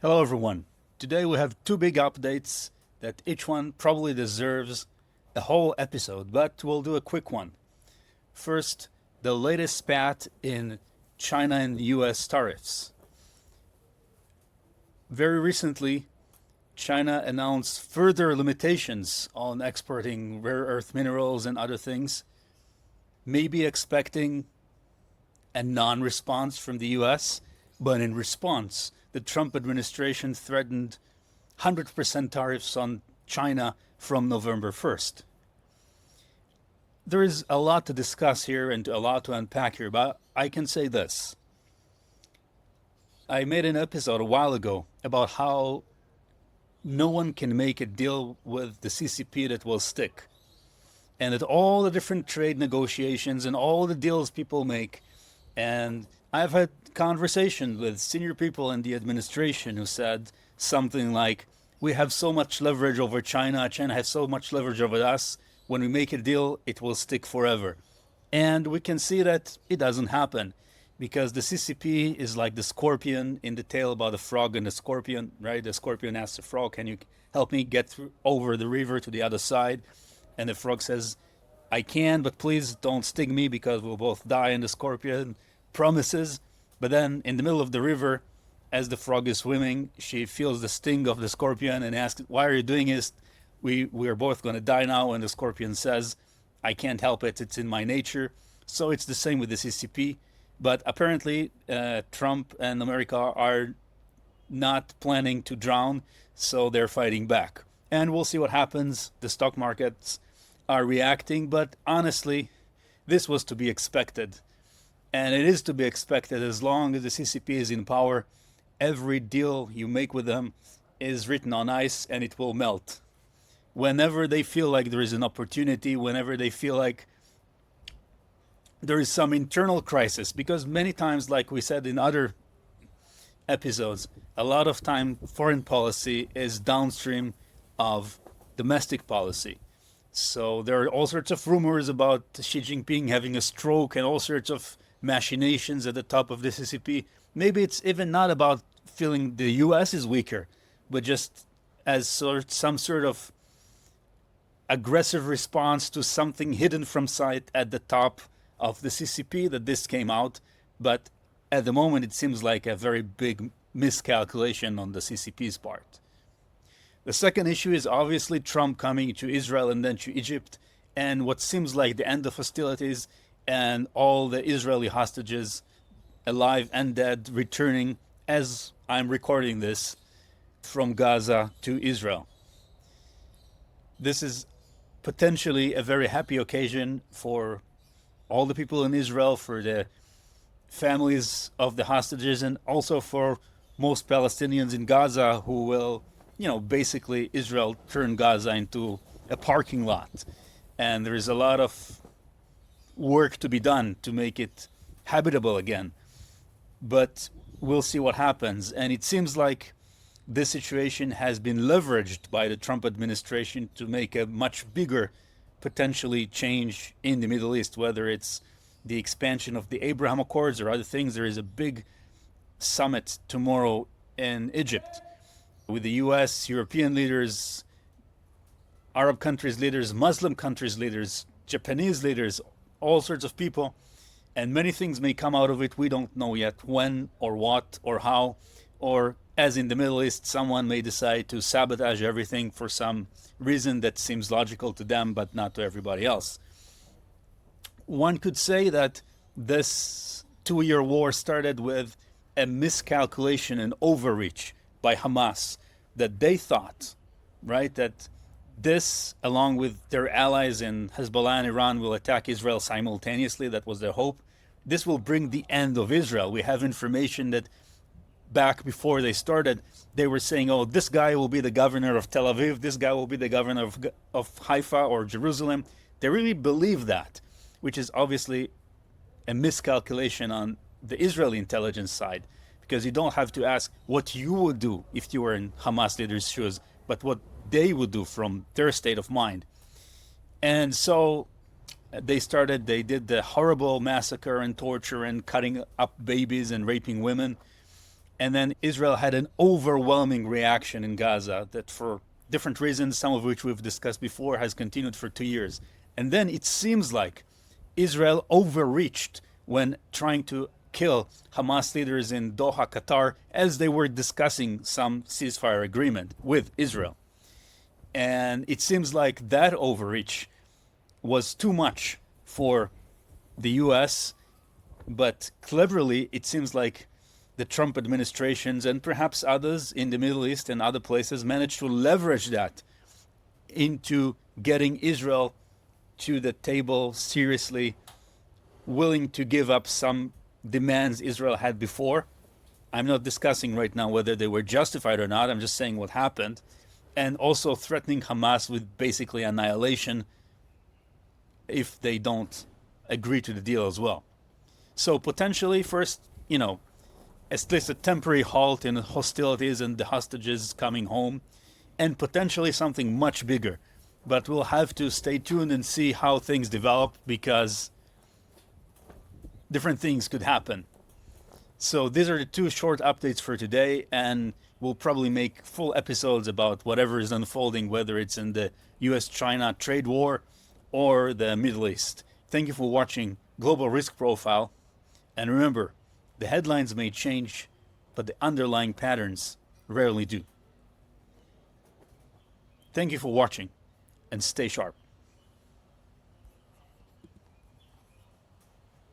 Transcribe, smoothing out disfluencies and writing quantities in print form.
Hello, everyone. Today we have two big updates that each one probably deserves a whole episode, but we'll do a quick one. First, the latest spat in China and US tariffs. Very recently, China announced further limitations on exporting rare earth minerals and other things, maybe expecting a non response from the US, but in response, the Trump administration threatened 100% tariffs on China from November 1st. There is a lot to discuss here and a lot to unpack here, but I can say this. I made an episode a while ago about how no one can make a deal with the CCP that will stick. And that all the different trade negotiations and all the deals people make, and I've had conversations with senior people in the administration who said something like, we have so much leverage over China, China has so much leverage over us, when we make a deal, it will stick forever. And we can see that it doesn't happen because the CCP is like the scorpion in the tale about the frog and the scorpion, right? The scorpion asks the frog, can you help me get over the river to the other side? And the frog says, I can, but please don't sting me because we'll both die. And the scorpion promises. But then in the middle of the river, as the frog is swimming, she feels the sting of the scorpion and asks, why are you doing this? We are both going to die now. And the scorpion says, I can't help it. It's in my nature. So it's the same with the CCP. But apparently, Trump and America are not planning to drown. So they're fighting back. And we'll see what happens. The stock markets are reacting. But honestly, this was to be expected. And it is to be expected as long as the CCP is in power. Every deal you make with them is written on ice and it will melt. Whenever they feel like there is an opportunity, whenever they feel like there is some internal crisis, because many times, like we said in other episodes, a lot of time foreign policy is downstream of domestic policy. So there are all sorts of rumors about Xi Jinping having a stroke and all sorts of machinations at the top of the CCP. Maybe it's even not about feeling the US is weaker, but just as some sort of aggressive response to something hidden from sight at the top of the CCP that this came out. But at the moment, it seems like a very big miscalculation on the CCP's part. The second issue is obviously Trump coming to Israel and then to Egypt, and what seems like the end of hostilities and all the Israeli hostages, alive and dead, returning as I'm recording this from Gaza to Israel. This is potentially a very happy occasion for all the people in Israel, for the families of the hostages, and also for most Palestinians in Gaza who will, basically Israel turn Gaza into a parking lot. And there is a lot of work to be done to make it habitable again. But we'll see what happens. And it seems like this situation has been leveraged by the Trump administration to make a much bigger potentially change in the Middle East, whether it's the expansion of the Abraham Accords or other things. There is a big summit tomorrow in Egypt with the US, European leaders, Arab countries leaders, Muslim countries leaders, Japanese leaders, all sorts of people. And many things may come out of it. We don't know yet when or what or how. Or as in the Middle East, someone may decide to sabotage everything for some reason that seems logical to them, but not to everybody else. One could say that this 2-year war started with a miscalculation and overreach by Hamas, that they thought, right, that this, along with their allies in Hezbollah and Iran, will attack Israel simultaneously. That was their hope. This will bring the end of Israel. We have information that back before they started, they were saying, oh, this guy will be the governor of Tel Aviv, this guy will be the governor of Haifa or Jerusalem. They really believe that, which is obviously a miscalculation on the Israeli intelligence side, because you don't have to ask what you would do if you were in Hamas leaders' shoes, but what they would do from their state of mind. And so they did the horrible massacre and torture and cutting up babies and raping women. And then Israel had an overwhelming reaction in Gaza that, for different reasons, some of which we've discussed before, has continued for 2 years. And then it seems like Israel overreached when trying to kill Hamas leaders in Doha, Qatar, as they were discussing some ceasefire agreement with Israel. And it seems like that overreach was too much for the US, but cleverly, it seems like the Trump administrations and perhaps others in the Middle East and other places managed to leverage that into getting Israel to the table seriously, willing to give up some demands Israel had before. I'm not discussing right now whether they were justified or not. I'm just saying what happened. And also threatening Hamas with basically annihilation if they don't agree to the deal as well. So potentially, first, at least a temporary halt in hostilities and the hostages coming home, and potentially something much bigger. But we'll have to stay tuned and see how things develop, because different things could happen. So these are the two short updates for today, and we'll probably make full episodes about whatever is unfolding, whether it's in the US-China trade war or the Middle East. Thank you for watching Global Risk Profile. And remember, the headlines may change, but the underlying patterns rarely do. Thank you for watching, and stay sharp.